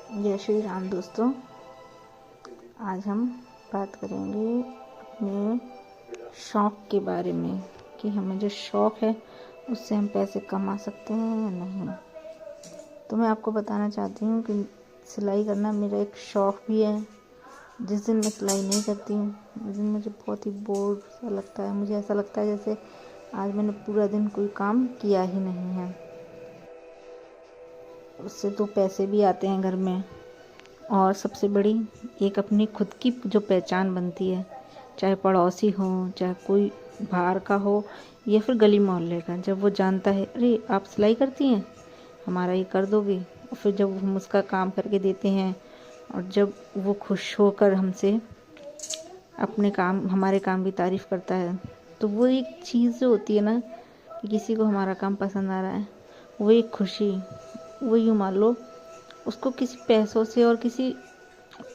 जय श्री राम दोस्तों। आज हम बात करेंगे अपने शौक़ के बारे में कि हमें जो शौक़ है उससे हम पैसे कमा सकते हैं या नहीं। तो मैं आपको बताना चाहती हूँ कि सिलाई करना मेरा एक शौक़ भी है। जिस दिन मैं सिलाई नहीं करती हूँ उस दिन मुझे बहुत ही बोर सा लगता है। मुझे ऐसा लगता है जैसे आज मैंने पूरा दिन कोई काम किया ही नहीं है। उससे तो पैसे भी आते हैं घर में, और सबसे बड़ी एक अपनी खुद की जो पहचान बनती है, चाहे पड़ोसी हो, चाहे कोई बाहर का हो या फिर गली मोहल्ले का। जब वो जानता है अरे आप सिलाई करती हैं, हमारा ये कर दोगे, और फिर जब हम उसका काम करके देते हैं और जब वो खुश होकर हमसे अपने काम हमारे काम की तारीफ़ करता है, तो वो एक चीज़ जो होती है ना कि किसी को हमारा काम पसंद आ रहा है, वो एक खुशी, वो यूँ मान लो उसको किसी पैसों से और किसी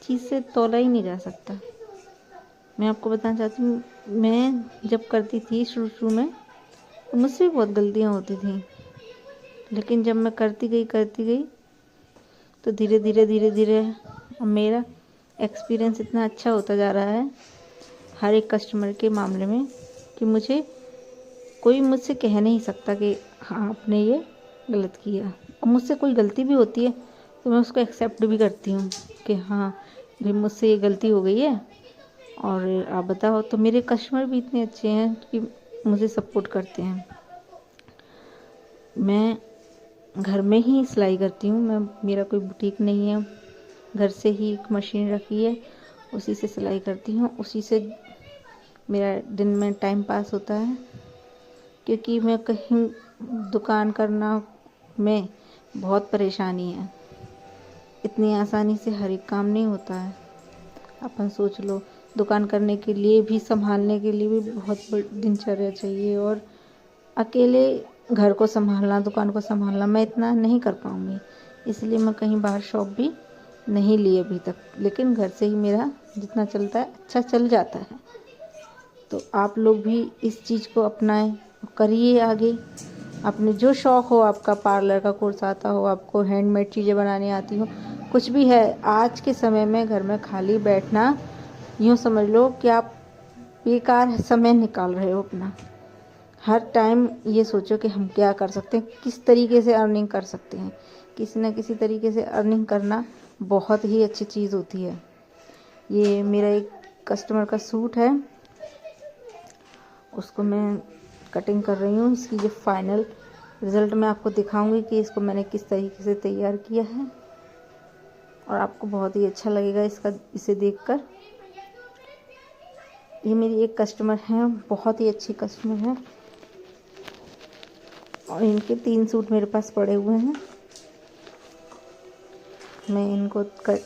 चीज़ से तोला ही नहीं जा सकता। मैं आपको बताना चाहती हूँ, मैं जब करती थी शुरू में तो मुझसे भी बहुत गलतियाँ होती थी, लेकिन जब मैं करती गई तो धीरे धीरे मेरा एक्सपीरियंस इतना अच्छा होता जा रहा है हर एक कस्टमर के मामले में कि कोई मुझसे कह नहीं सकता कि हाँ आपने ये गलत किया। और मुझसे कोई गलती भी होती है तो मैं उसको एक्सेप्ट भी करती हूँ कि हाँ भाई मुझसे ये गलती हो गई है और आप बताओ। तो मेरे कस्टमर भी इतने अच्छे हैं कि मुझे सपोर्ट करते हैं। मैं घर में ही सिलाई करती हूँ। मेरा कोई बुटीक नहीं है, घर से ही एक मशीन रखी है, उसी से सिलाई करती हूँ। उसी से मेरा दिन में टाइम पास होता है, क्योंकि मैं कहीं दुकान करना में बहुत परेशानी है। इतनी आसानी से हर एक काम नहीं होता है। अपन सोच लो, दुकान करने के लिए भी, संभालने के लिए भी बहुत बड़ी दिनचर्या चाहिए, और अकेले घर को संभालना, दुकान को संभालना मैं इतना नहीं कर पाऊँगी। इसलिए मैं कहीं बाहर शॉप भी नहीं ली अभी तक, लेकिन घर से ही मेरा जितना चलता है अच्छा चल जाता है। तो आप लोग भी इस चीज़ को अपनाएं, करिए आगे। अपने जो शौक़ हो, आपका पार्लर का कोर्स आता हो, आपको हैंडमेड चीज़ें बनानी आती हो, कुछ भी है, आज के समय में घर में खाली बैठना यूँ समझ लो कि आप बेकार समय निकाल रहे हो अपना। हर टाइम ये सोचो कि हम क्या कर सकते हैं, किस तरीके से अर्निंग कर सकते हैं। किसी न किसी तरीके से अर्निंग करना बहुत ही अच्छी चीज़ होती है। ये मेरा एक कस्टमर का सूट है, उसको मैं कटिंग कर रही हूँ। इसकी जो फाइनल रिज़ल्ट मैं आपको दिखाऊंगी कि इसको मैंने किस तरीके से तैयार किया है, और आपको बहुत ही अच्छा लगेगा इसे देखकर। ये मेरी एक कस्टमर है, बहुत ही अच्छी कस्टमर है, और इनके 3 सूट मेरे पास पड़े हुए हैं। मैं इनको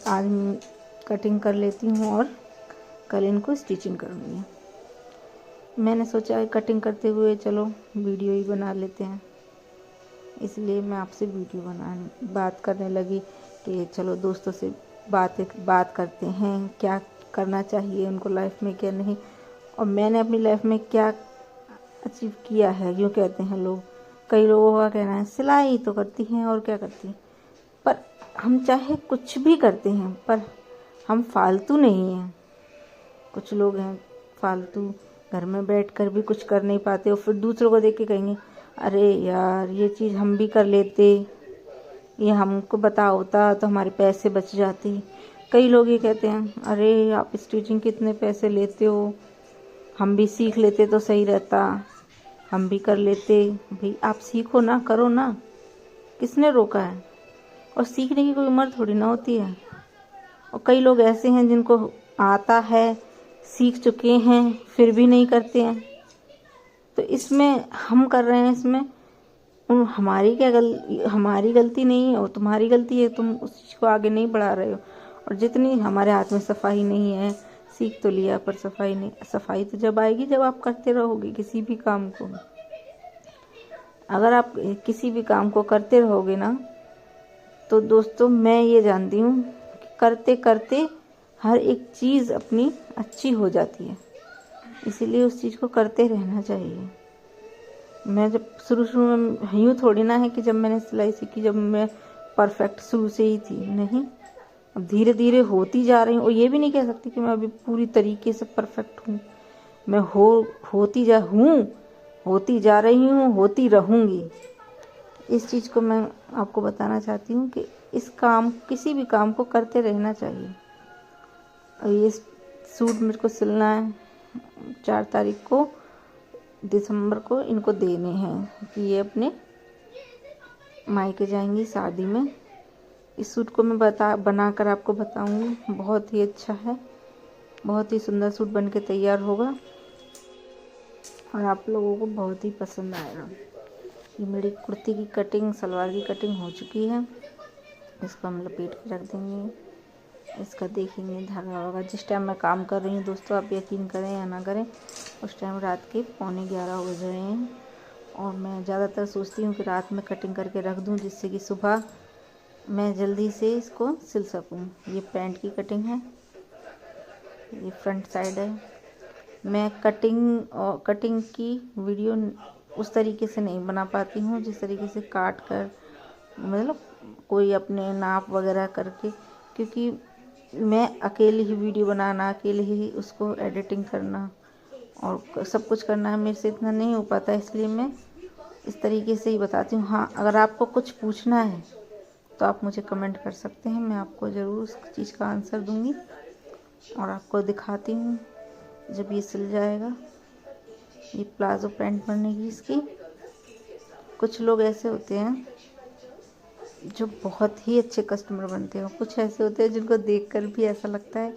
आज कटिंग कर लेती हूँ और कल इनको स्टिचिंग करूँगी। मैंने सोचा है कटिंग करते हुए चलो वीडियो ही बना लेते हैं, इसलिए मैं आपसे बात करने लगी कि चलो दोस्तों से बात करते हैं, क्या करना चाहिए उनको लाइफ में, क्या नहीं, और मैंने अपनी लाइफ में क्या अचीव किया है। यूँ कहते हैं लोग, कई लोगों का कहना है सिलाई तो करती हैं और क्या करती हैं, पर हम चाहे कुछ भी करते हैं पर हम फालतू नहीं हैं। कुछ लोग हैं फालतू, घर में बैठकर भी कुछ कर नहीं पाते, और फिर दूसरों को देख के कहेंगे अरे यार ये चीज़ हम भी कर लेते, ये हमको बता होता तो हमारे पैसे बच जाते। कई लोग ये कहते हैं अरे आप स्टिचिंग कितने पैसे लेते हो, हम भी सीख लेते तो सही रहता, हम भी कर लेते। भाई आप सीखो ना, करो ना, किसने रोका है। और सीखने की कोई उम्र थोड़ी ना होती है। और कई लोग ऐसे हैं जिनको आता है, सीख चुके हैं, फिर भी नहीं करते हैं। तो इसमें हम कर रहे हैं, इसमें हमारी गलती नहीं है, और तुम्हारी गलती है, तुम उस चीज़ को आगे नहीं बढ़ा रहे हो। और जितनी हमारे हाथ में सफाई नहीं है, सीख तो लिया पर सफाई नहीं, सफाई तो जब आएगी जब आप करते रहोगे किसी भी काम को। अगर आप किसी भी काम को करते रहोगे ना, तो दोस्तों मैं ये जानती हूँ कि करते करते हर एक चीज़ अपनी अच्छी हो जाती है। इसीलिए उस चीज़ को करते रहना चाहिए। मैं जब शुरू में यूँ थोड़ी ना है कि जब मैंने सिलाई सीखी जब मैं परफेक्ट शुरू से ही थी, नहीं। अब धीरे धीरे होती जा रही हूँ, और ये भी नहीं कह सकती कि मैं अभी पूरी तरीके से परफेक्ट हूँ। मैं होती जा रही हूँ, होती रहूँगी। इस चीज़ को मैं आपको बताना चाहती हूँ कि किसी भी काम को करते रहना चाहिए। और ये सूट मेरे को सिलना है 4 तारीख को, दिसंबर को इनको देने हैं कि ये अपने मायके जाएंगी शादी में। इस सूट को मैं बनाकर आपको बताऊंगी। बहुत ही अच्छा है, बहुत ही सुंदर सूट बन के तैयार होगा और आप लोगों को बहुत ही पसंद आएगा। ये मेरी कुर्ती की कटिंग, सलवार की कटिंग हो चुकी है। इसको हम लपेट के रख देंगे। इसका देखेंगे धागा वागा। जिस टाइम मैं काम कर रही हूँ दोस्तों, आप यकीन करें या ना करें, उस टाइम रात के 11:45 बज रहे हैं। और मैं ज़्यादातर सोचती हूँ कि रात में कटिंग करके रख दूँ, जिससे कि सुबह मैं जल्दी से इसको सिल सकूँ। ये पैंट की कटिंग है, ये फ्रंट साइड है। मैं कटिंग की वीडियो उस तरीके से नहीं बना पाती हूँ जिस तरीके से काट कर, मतलब कोई अपने नाप वगैरह करके, क्योंकि मैं अकेले ही वीडियो बनाना, अकेले ही उसको एडिटिंग करना और सब कुछ करना है, मेरे से इतना नहीं हो पाता। इसलिए मैं इस तरीके से ही बताती हूँ। हाँ, अगर आपको कुछ पूछना है तो आप मुझे कमेंट कर सकते हैं, मैं आपको ज़रूर उस चीज़ का आंसर दूँगी और आपको दिखाती हूँ जब ये सिल जाएगा। ये प्लाज़ो पैंट बनेगी इसकी। कुछ लोग ऐसे होते हैं जो बहुत ही अच्छे कस्टमर बनते हैं, कुछ ऐसे होते हैं जिनको देखकर भी ऐसा लगता है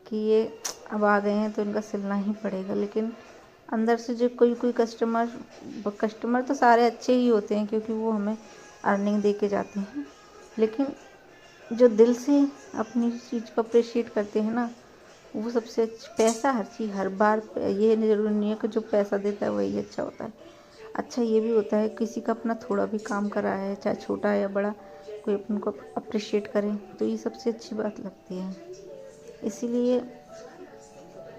कि ये अब आ गए हैं तो इनका सिलना ही पड़ेगा। लेकिन अंदर से जो कोई कस्टमर तो सारे अच्छे ही होते हैं, क्योंकि वो हमें अर्निंग दे के जाते हैं। लेकिन जो दिल से अपनी चीज़ को अप्रिशिएट करते हैं ना, वो सबसे अच्छा। पैसा हर चीज़ हर बार ये ज़रूरी नहीं है कि जो पैसा देता है वही अच्छा होता है। अच्छा ये भी होता है किसी का अपना थोड़ा भी काम करा है, चाहे छोटा है या बड़ा, कोई अपन को अप्रिशिएट करे तो ये सबसे अच्छी बात लगती है। इसीलिए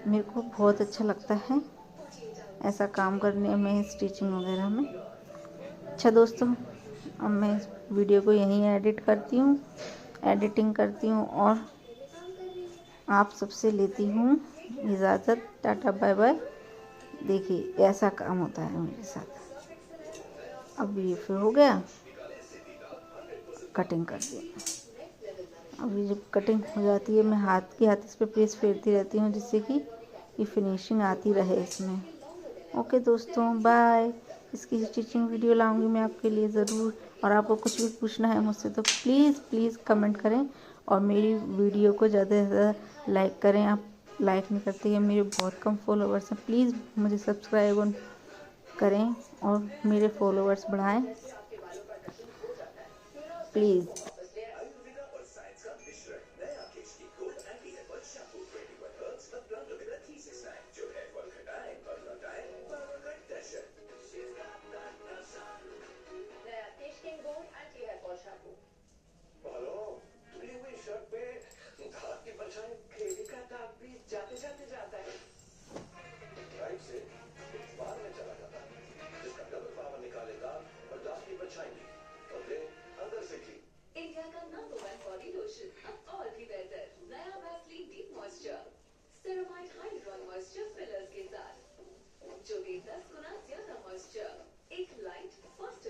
मेरे को बहुत अच्छा लगता है ऐसा काम करने में, स्टिचिंग वगैरह में। अच्छा दोस्तों, अब मैं इस वीडियो को यहीं एडिटिंग करती हूँ और आप सबसे लेती हूँ इजाज़त। Tata bye bye. देखिए ऐसा काम होता है मेरे साथ। अब ये फिर हो गया, कटिंग कर दिया। अब ये जब कटिंग हो जाती है, मैं हाथ इस पर प्रेस फेरती रहती हूँ, जिससे कि ये फिनिशिंग आती रहे इसमें। ओके दोस्तों, बाय। इसकी स्टिचिंग वीडियो लाऊंगी मैं आपके लिए ज़रूर। और आपको कुछ भी पूछना है मुझसे तो प्लीज़ कमेंट करें और मेरी वीडियो को ज़्यादा से ज़्यादा लाइक करें। आप लाइक नहीं करते हैं, मेरे बहुत कम फॉलोवर्स हैं। प्लीज़ मुझे सब्सक्राइब करें और मेरे फॉलोवर्स बढ़ाएं प्लीज़। इंडिया का नंबर 1 बॉडी लोशन, अब और भी बेहतर। नया Vaseline deep moisture ceramide hydron moisture fillers के साथ, जो देता 10 गुना ज्यादा मॉइस्चर। एक लाइट फर्स्ट